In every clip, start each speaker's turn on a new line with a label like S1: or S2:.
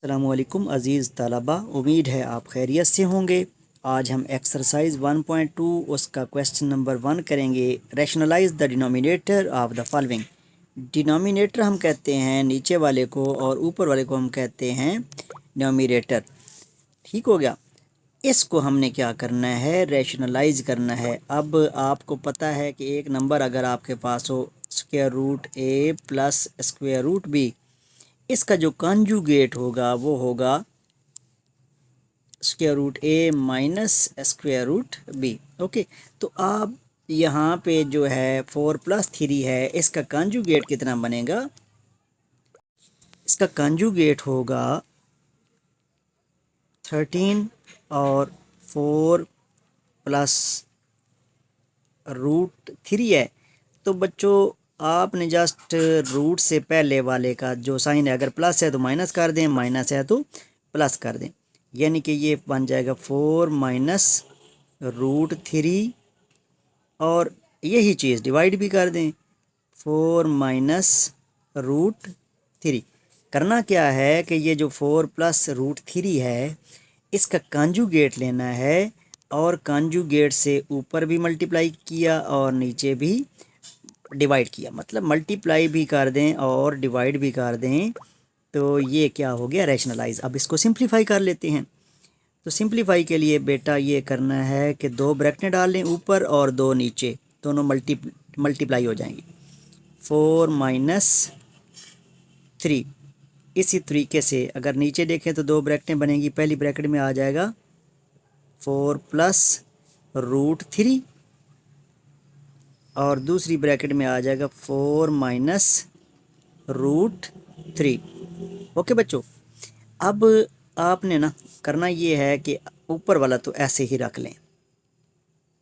S1: अस्सलामुअलैकुम अज़ीज़ तलबा, उम्मीद है आप खैरियत से होंगे। आज हम एक्सरसाइज 1.2 उसका क्वेश्चन नंबर 1 करेंगे। Rationalise the denominator of the following. Denominator हम कहते हैं नीचे वाले को और ऊपर वाले को हम कहते हैं डिनोमिनेटर। ठीक हो गया। इसको हमने क्या करना है, रैशनलाइज करना है। अब आपको पता है कि एक नंबर अगर आपके पास हो square root A plus square root B, इसका जो कॉन्जुगेट होगा वो होगा square root A minus square root B. Okay, तो आप यहाँ पे जो है 4+3 है, इसका कॉन्जुगेट कितना बनेगा? इसका कॉन्जुगेट होगा 13 और 4 प्लस रूट 3 है। तो बच्चों आपने जस्ट रूट से पहले वाले का जो साइन है, अगर प्लस है तो माइनस कर दें, माइनस है तो प्लस कर दें, यानी कि ये बन जाएगा 4 माइनस रूट 3 और यही चीज़ डिवाइड भी कर दें 4 माइनस रूट 3। करना क्या है कि ये जो 4 प्लस रूट 3 है इसका कॉन्जुगेट लेना है और कॉन्जुगेट से ऊपर भी मल्टीप्लाई किया और नीचे भी डिवाइड किया, मतलब मल्टीप्लाई भी कर दें और डिवाइड भी कर दें, तो ये क्या हो गया, रैशनलाइज। अब इसको सिंप्लीफाई कर लेते हैं। तो सिंप्लीफाई के लिए बेटा ये करना है कि 2 ब्रैकेट डाल लें ऊपर और 2 नीचे, दोनों मल्टीप्लाई हो जाएंगे। 4 माइनस 3। इसी तरीके से अगर नीचे देखें तो 2 ब्रैकेटें बनेंगी। पहली ब्रैकेट में आ जाएगा 4 प्लस रूट 3 और दूसरी ब्रैकेट में आ जाएगा 4 माइनस रूट 3। ओके बच्चों, अब आपने ना करना ये है कि ऊपर वाला तो ऐसे ही रख लें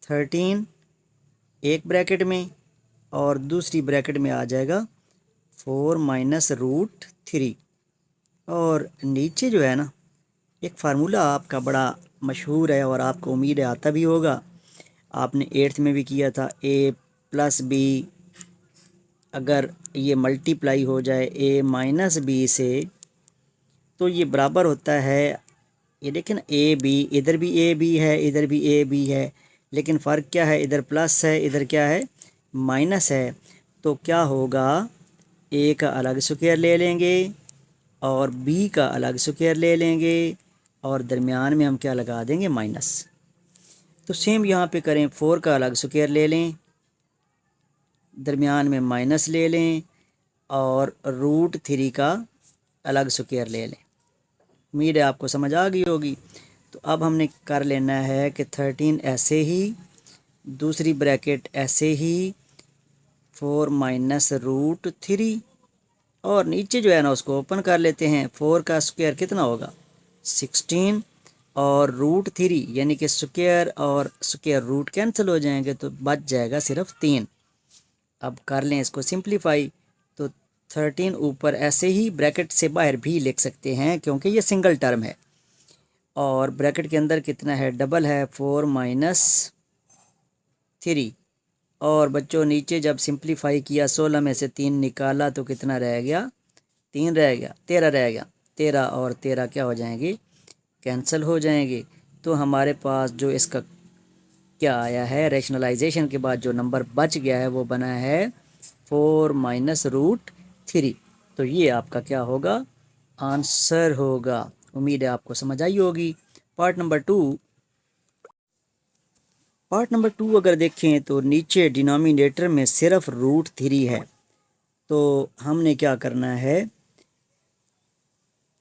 S1: 13 एक ब्रैकेट में और दूसरी ब्रैकेट में आ जाएगा 4 माइनस रूट 3। और नीचे जो है ना, एक फार्मूला आपका बड़ा मशहूर है और आपको उम्मीद है आता भी होगा, आपने 8th में भी किया था। ए प्लस बी अगर ये मल्टीप्लाई हो जाए ए माइनस बी से तो ये बराबर होता है, ये देखें ना, ए बी, इधर भी ए बी है इधर भी ए बी है, लेकिन फ़र्क क्या है, इधर प्लस है इधर क्या है, माइनस है। तो क्या होगा, ए का अलग स्क्वायर ले लेंगे और बी का अलग स्क्वायर ले लेंगे और दरमियान में हम क्या लगा देंगे, माइनस। तो सेम यहाँ पे करें, 4 का अलग स्क्वायर ले लें, दरमियान में माइनस ले लें और रूट 3 का अलग स्क्वायर ले लें। उम्मीद है आपको समझ आ गई होगी। तो अब हमने कर लेना है कि 13 ऐसे ही, दूसरी ब्रैकेट ऐसे ही 4 माइनस रूट 3 और नीचे जो है ना उसको ओपन कर लेते हैं। 4 का स्क्वायर कितना होगा, 16 और रूट 3 यानी कि स्क्वायर और स्क्वायर रूट कैंसिल हो जाएंगे तो बच जाएगा सिर्फ 3। अब कर लें इसको सिंप्लीफाई। तो 13 ऊपर ऐसे ही ब्रैकेट से बाहर भी लिख सकते हैं क्योंकि ये सिंगल टर्म है और ब्रैकेट के अंदर कितना है, डबल है, 4 माइनस 3। और बच्चों नीचे जब सिंप्लीफाई किया 16 में से 3 निकाला तो कितना रह गया, 3 रह गया, 13 रह गया। 13 और 13 क्या हो जाएंगे, कैंसिल हो जाएंगे। तो हमारे पास जो इसका क्या आया है, रैशनलाइजेशन के बाद जो नंबर बच गया है वो बना है 4 माइनस रूट 3। तो ये आपका क्या होगा, आंसर होगा। उम्मीद है आपको समझ आई होगी। पार्ट नंबर टू अगर देखें तो नीचे डिनोमिनेटर में सिर्फ रूट 3 है। तो हमने क्या करना है,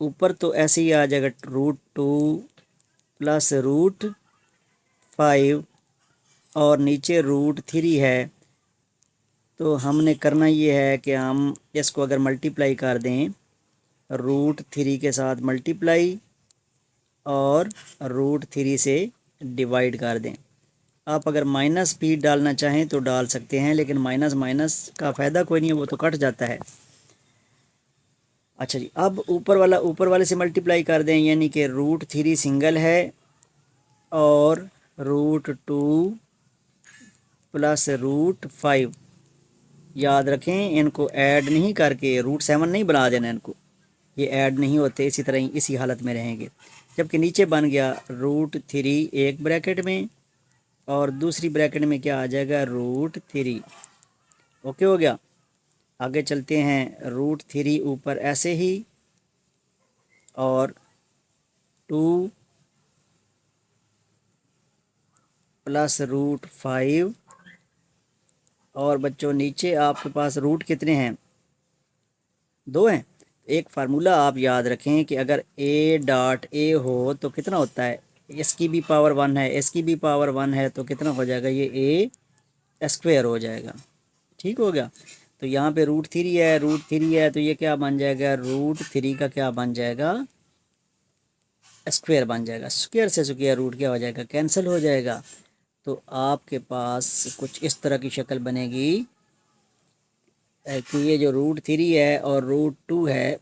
S1: ऊपर तो ऐसे ही आ जाएगा रूट 2 प्लस रूट 5 और नीचे रूट 3 है। तो हमने करना ये है कि हम इसको अगर मल्टीप्लाई कर दें रूट 3 के साथ मल्टीप्लाई और रूट 3 से डिवाइड कर दें। आप अगर माइनस भी डालना चाहें तो डाल सकते हैं, लेकिन माइनस माइनस का फ़ायदा कोई नहीं है, वो तो कट जाता है। अच्छा जी, अब ऊपर वाले से मल्टीप्लाई कर दें, यानी कि रूट 3 सिंगल है और रूट 2 प्लस रूट 5, याद रखें इनको ऐड नहीं करके रूट 7 नहीं बना देना इनको, ये ऐड नहीं होते, इसी तरह ही इसी हालत में रहेंगे। जबकि नीचे बन गया √3 एक ब्रैकेट में और दूसरी ब्रैकेट में क्या आ जाएगा √3। ओके हो गया। आगे चलते हैं, √3 ऊपर ऐसे ही और 2 प्लस √5 और बच्चों नीचे आपके पास रूट कितने हैं 2 हैं। एक फार्मूला आप याद रखें कि अगर a.a हो तो कितना होता है, इसकी भी पावर 1 है, इसकी भी पावर 1 है, तो कितना हो जाएगा ये a² हो जाएगा। ठीक हो गया। तो यहाँ पे √3 है, √3 है, तो ये क्या बन जाएगा √3 का क्या बन जाएगा स्क्वायर बन जाएगा। स्क्वायर से स्क्वायर रूट क्या हो जाएगा कैंसिल हो जाएगा। तो आपके पास कुछ इस तरह की शक्ल बनेगी कि ये जो √3 है और √2 है,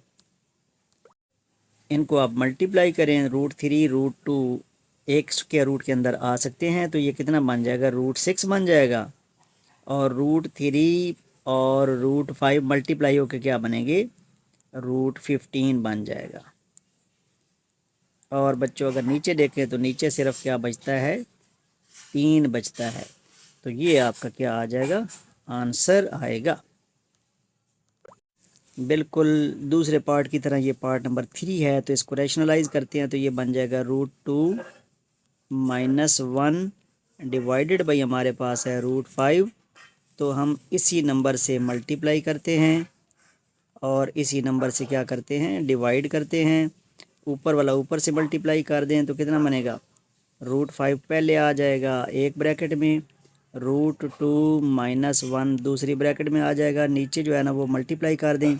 S1: इनको आप मल्टीप्लाई करें, √3 √2 एक स्क्वायर रूट के अंदर आ सकते हैं, तो ये कितना बन जाएगा √6 बन जाएगा। और √3 और √5 मल्टीप्लाई होकर क्या बनेंगे √15 बन जाएगा। और बच्चों अगर नीचे देखें तो नीचे सिर्फ क्या बचता है 3 बचता है। तो ये आपका क्या आ जाएगा आंसर आएगा। बिल्कुल दूसरे पार्ट की तरह ये पार्ट नंबर 3 है, तो इसको रैशनलाइज करते हैं, तो ये बन जाएगा √2 -1 डिवाइडेड बाई हमारे पास है √5। तो हम इसी नंबर से मल्टीप्लाई करते हैं और इसी नंबर से क्या करते हैं डिवाइड करते हैं। ऊपर वाला ऊपर से मल्टीप्लाई कर दें तो कितना बनेगा √5 पहले आ जाएगा एक ब्रैकेट में, √2 -1 दूसरी ब्रैकेट में आ जाएगा। नीचे जो है ना वो मल्टीप्लाई कर दें,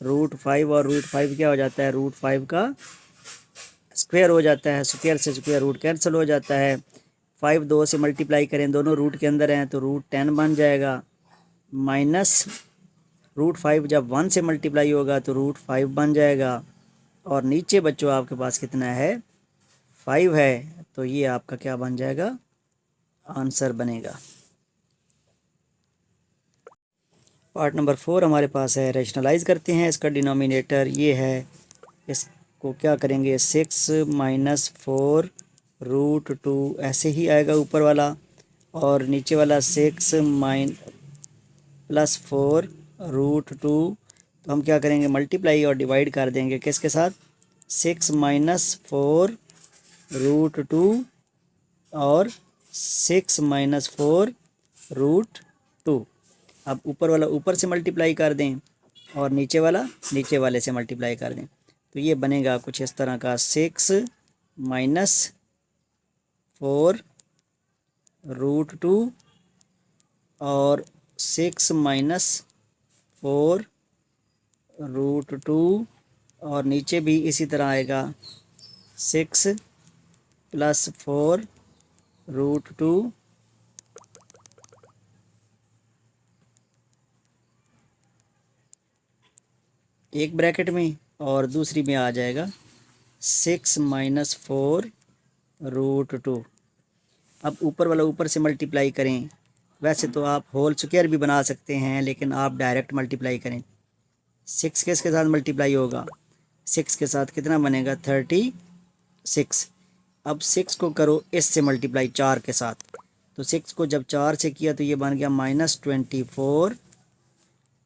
S1: √5 और √5 क्या हो जाता है √5 का स्क्वायर हो जाता है, स्क्वायर से स्क्वायर रूट कैंसिल हो जाता है। 5 2 से मल्टीप्लाई करें, दोनों रूट के अंदर हैं, तो √10 बन जाएगा। माइनस √5 जब 1 से मल्टीप्लाई होगा तो √5 बन जाएगा। और नीचे बच्चों आपके पास कितना है 5 है, तो ये आपका क्या बन जाएगा आंसर बनेगा। पार्ट नंबर 4 हमारे पास है, रैशनलाइज करते हैं। इसका डिनोमिनेटर ये है, इसको क्या करेंगे 6 - 4 √2 ऐसे ही आएगा ऊपर वाला, और नीचे वाला 6 + 4 √2। तो हम क्या करेंगे मल्टीप्लाई और डिवाइड कर देंगे किसके साथ 6 - 4 √2 और 6 - 4 √2। अब ऊपर वाला ऊपर से मल्टीप्लाई कर दें और नीचे वाला नीचे वाले से मल्टीप्लाई कर दें, तो ये बनेगा कुछ इस तरह का 6 - 4 √2 और 6 - 4 √2 और नीचे भी इसी तरह आएगा 6 + 4 √2 एक ब्रैकेट में और दूसरी में आ जाएगा 6 - 4 √2। अब ऊपर वाला ऊपर से मल्टीप्लाई करें, वैसे तो आप होल स्क्वायर भी बना सकते हैं, लेकिन आप डायरेक्ट मल्टीप्लाई करें। 6 किसके साथ मल्टीप्लाई होगा 6 के साथ कितना बनेगा 36। अब 6 को करो इससे मल्टीप्लाई 4 के साथ, तो 6 को जब 4 से किया तो ये बन गया -24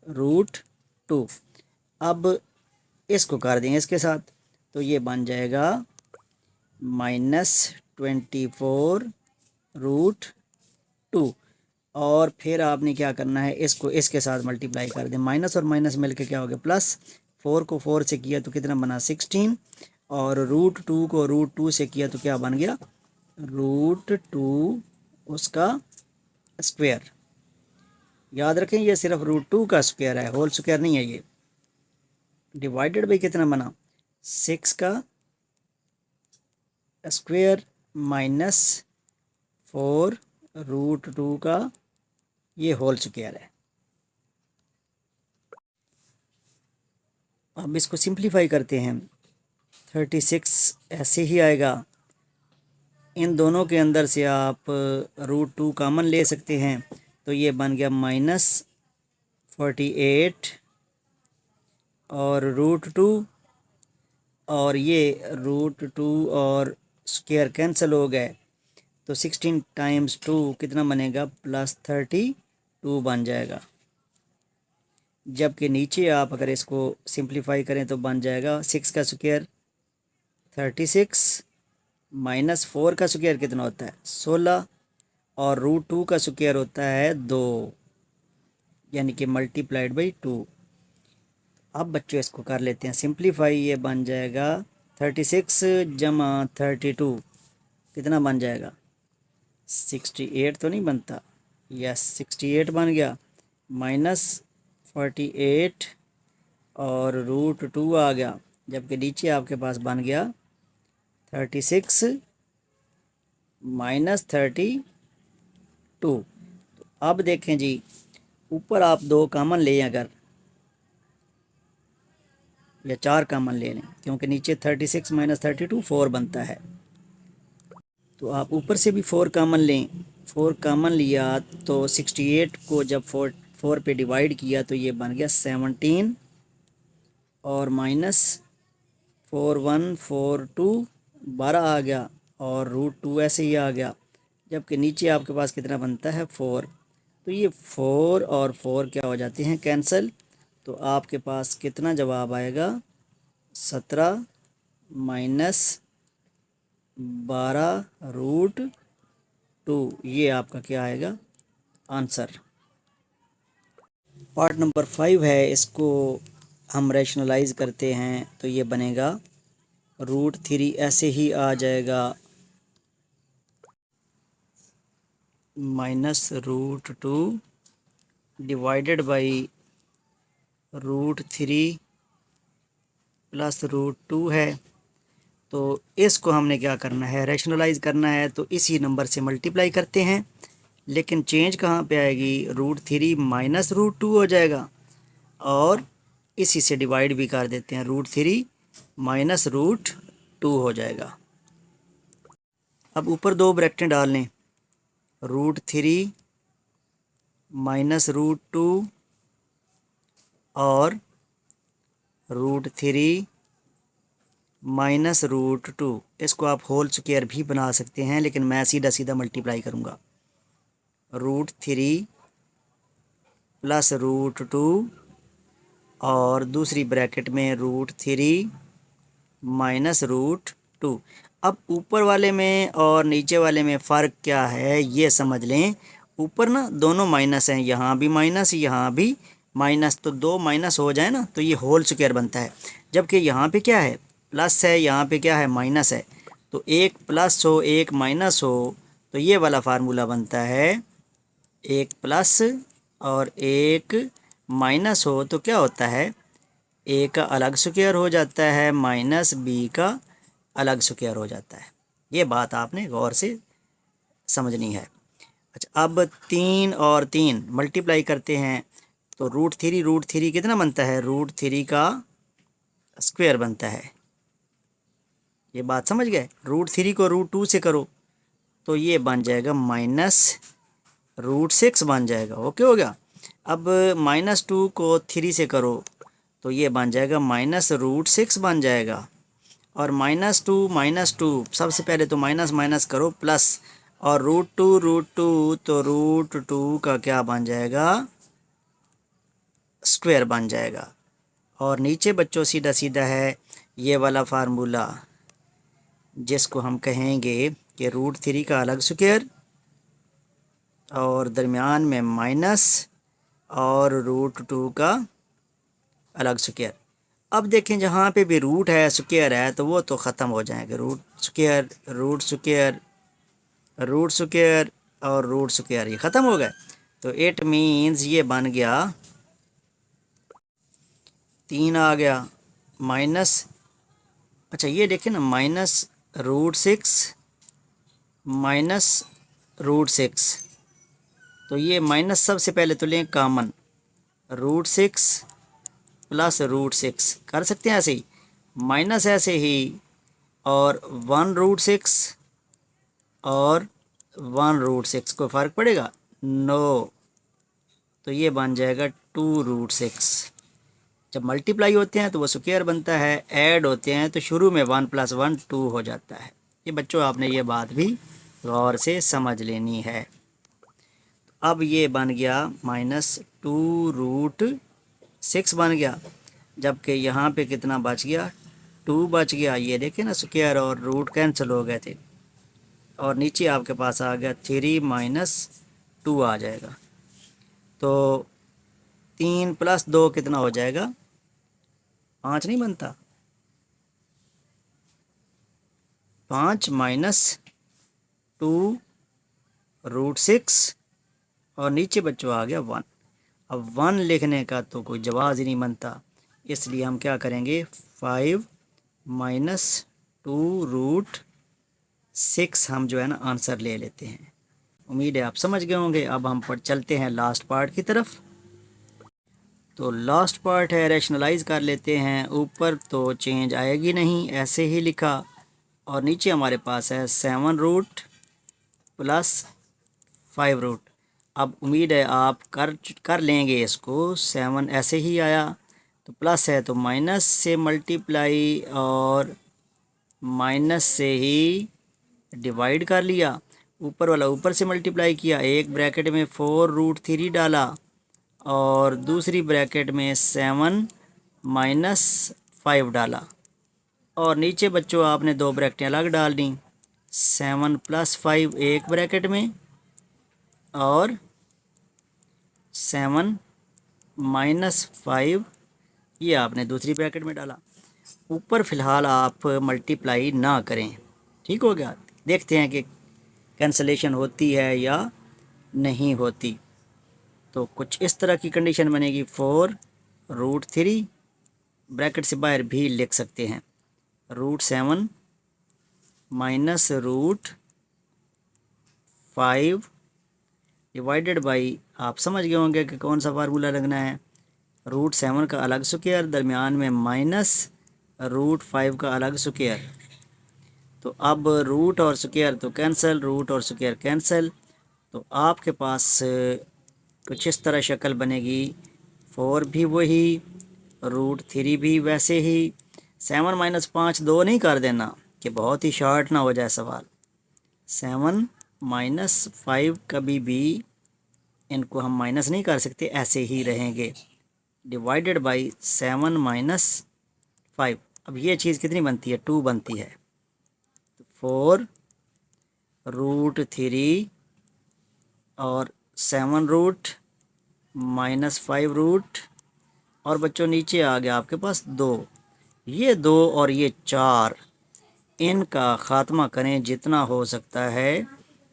S1: √2। अब इसको कर देंगे इसके साथ, तो ये बन जाएगा -24 √2। और फिर आपने क्या करना है इसको इसके साथ मल्टीप्लाई कर दें, माइनस और माइनस मिलके क्या हो गया प्लस। 4 को 4 से किया तो कितना बना 16, और √2 को √2 से किया तो क्या बन गया √2 उसका स्क्वायर। याद रखें ये सिर्फ √2 का स्क्वायर है, होल स्क्वायर नहीं है ये। डिवाइडेड बाई कितना बना 6 का स्क्वायर -4 √2 का ये होल स्क्वायर है। अब इसको सिंप्लीफाई करते हैं, 36 ऐसे ही आएगा। इन दोनों के अंदर से आप √2 कॉमन ले सकते हैं, तो ये बन गया -48 और √2 और ये √2 और स्क्वायर कैंसिल हो गए, तो 16 टाइम्स 2 कितना बनेगा, +32 बन जाएगा। जबकि नीचे आप अगर इसको सिंप्लीफाई करें तो बन जाएगा 6 का स्क्वायर 36 -4 का स्क्वायर कितना होता है 16 और √2 का स्क्वायर होता है 2, यानी कि ×2। अब बच्चों इसको कर लेते हैं सिंप्लीफाई, ये बन जाएगा 36 जमा 32 कितना बन जाएगा 68 तो नहीं बनता, यस 68 बन गया, -48 और √2 आ गया, जबकि नीचे आपके पास बन गया 36 -32। तो अब देखें जी, ऊपर आप 2 कॉमन लें अगर, या 4 कॉमन ले लें, क्योंकि नीचे 36 -32 4 बनता है, तो आप ऊपर से भी 4 कॉमन लें। 4 कॉमन लिया तो 68 को जब 4 पे डिवाइड किया तो ये बन गया 17 और -4142 12 आ गया, और √2 ऐसे ही आ गया, जबकि नीचे आपके पास कितना बनता है 4। तो ये 4 और 4 क्या हो जाते हैं कैंसिल, तो आपके पास कितना जवाब आएगा 17 -12√2, ये आपका क्या आएगा आंसर। पार्ट नंबर 5 है, इसको हम रैशनलाइज करते हैं तो ये बनेगा √3 ऐसे ही आ जाएगा -√2 डिवाइडेड बाई √3 प्लस √2 है। तो इसको हमने क्या करना है, रैशनलाइज करना है, तो इसी नंबर से मल्टीप्लाई करते हैं, लेकिन चेंज कहाँ पे आएगी, √3 -√2 हो जाएगा, और इसी से डिवाइड भी कर देते हैं, √3 -√2 हो जाएगा। अब ऊपर 2 ब्रैकेटें डाल लें, √3 -√2 और √3 -√2, इसको आप होल स्क्वायर भी बना सकते हैं, लेकिन मैं सीधा सीधा मल्टीप्लाई करूँगा, √3 प्लस √2 और दूसरी ब्रैकेट में √3 -√2। अब ऊपर वाले में और नीचे वाले में फ़र्क क्या है ये समझ लें। ऊपर ना दोनों माइनस हैं, यहाँ भी माइनस यहाँ भी माइनस, तो 2 माइनस हो जाए ना तो ये होल स्क्वायर बनता है, जबकि यहाँ पे क्या है प्लस है, यहाँ पे क्या है माइनस है, तो एक प्लस हो एक माइनस हो तो ये वाला फार्मूला बनता है, एक प्लस और एक माइनस हो तो क्या होता है, ए का अलग स्क्वायर हो जाता है माइनस बी का अलग स्क्वायर हो जाता है। ये बात आपने गौर से समझनी है। अच्छा, अब 3 और 3 मल्टीप्लाई करते हैं तो √3 कितना बनता है, √3 का स्क्वायर बनता है। ये बात समझ गए, √3 को √2 से करो तो ये बन जाएगा -√6 बन जाएगा। ओके हो गया। अब -2 को 3 से करो तो ये बन जाएगा -√6 बन जाएगा, और -2 सबसे पहले तो माइनस माइनस करो प्लस, और √2 तो √2 का क्या बन जाएगा स्क्वायर बन जाएगा, और नीचे बच्चों सीधा सीधा है ये वाला फार्मूला जिसको हम कहेंगे कि √3 का अलग स्क्वायर और दरमियान में माइनस और √2 का अलग स्क्वायर। अब देखें जहाँ पे भी रूट है स्क्वायर है तो वो तो ख़त्म हो जाएंगे, रूट स्क्वायर और रूट स्क्वायर ये ख़त्म हो गए, तो इट मीन्स ये बन गया 3 आ गया माइनस, अच्छा ये देखें ना -√6 -√6, तो ये माइनस सबसे पहले तो लें कॉमन, √6 प्लस √6 कर सकते हैं ऐसे ही, माइनस ऐसे ही, और 1√6 और 1√6 को फ़र्क पड़ेगा नो, तो ये बन जाएगा 2√6। जब मल्टीप्लाई होते हैं तो वो स्क्वायर बनता है, ऐड होते हैं तो शुरू में 1 + 1 2 हो जाता है। ये बच्चों आपने ये बात भी गौर से समझ लेनी है। अब ये बन गया -2√6 बन गया, जबकि यहाँ पे कितना बच गया, 2 बच गया। ये देखें ना, स्क्वायर और रूट कैंसिल हो गए थे और नीचे आपके पास आ गया 3 - 2 आ जाएगा। तो 3 + 2 कितना हो जाएगा, 5 नहीं बनता। 5 - 2√6 और नीचे बच्चों आ गया 1। अब 1 लिखने का तो कोई जवाब ही नहीं बनता, इसलिए हम क्या करेंगे, 5 - 2√6 हम जो है ना आंसर ले लेते हैं। उम्मीद है आप समझ गए होंगे। अब हम चलते हैं लास्ट पार्ट की तरफ। तो लास्ट पार्ट है, रैशनलाइज कर लेते हैं। ऊपर तो चेंज आएगी नहीं, ऐसे ही लिखा, और नीचे हमारे पास है 7 + 5। अब उम्मीद है आप कर लेंगे इसको। 7 ऐसे ही आया, तो प्लस है तो माइनस से मल्टीप्लाई और माइनस से ही डिवाइड कर लिया। ऊपर वाला ऊपर से मल्टीप्लाई किया, एक ब्रैकेट में 4√3 डाला और दूसरी ब्रैकेट में 7 - 5 डाला, और नीचे बच्चों आपने दो ब्रैकेटें अलग डाल दी। 7 + 5 एक ब्रैकेट में और 7 - 5 ये आपने दूसरी ब्रैकेट में डाला। ऊपर फ़िलहाल आप मल्टीप्लाई ना करें, ठीक हो गया। देखते हैं कि कैंसलेशन होती है या नहीं होती। तो कुछ इस तरह की कंडीशन बनेगी, 4√3 ब्रैकेट से बाहर भी लिख सकते हैं, √7 - √5 डिवाइडेड बाई, आप समझ गए होंगे कि कौन सा फार्मूला लगना है। √7 का अलग स्क्वायर, दरमियान में माइनस √5 का अलग स्क्वायर। तो अब रूट और स्क्वायर तो कैंसिल, रूट और स्क्वायर कैंसिल, तो आपके पास कुछ इस तरह शक्ल बनेगी। 4 भी वही, √3 भी वैसे ही। 7 - 5 2 नहीं कर देना कि बहुत ही शॉर्ट ना हो जाए सवाल। 7 - 5 कभी भी इनको हम माइनस नहीं कर सकते, ऐसे ही रहेंगे, डिवाइडेड बाई 7 - 5। अब ये चीज़ कितनी बनती है, 2 बनती है। 4√3 और 7 - 5 और बच्चों नीचे आ गया आपके पास 2। ये 2 और ये 4, इनका ख़ात्मा करें जितना हो सकता है।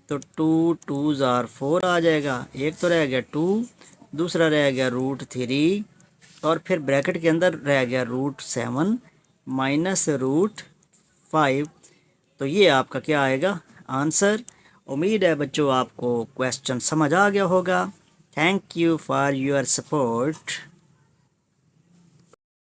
S1: तो 2 2s are 4 आ जाएगा। एक तो रह गया 2, दूसरा रह गया √3 और फिर ब्रैकेट के अंदर रह गया √7 - √5। तो ये आपका क्या आएगा, आंसर। उम्मीद है बच्चों आपको क्वेश्चन समझ आ गया होगा। Thank you for your support.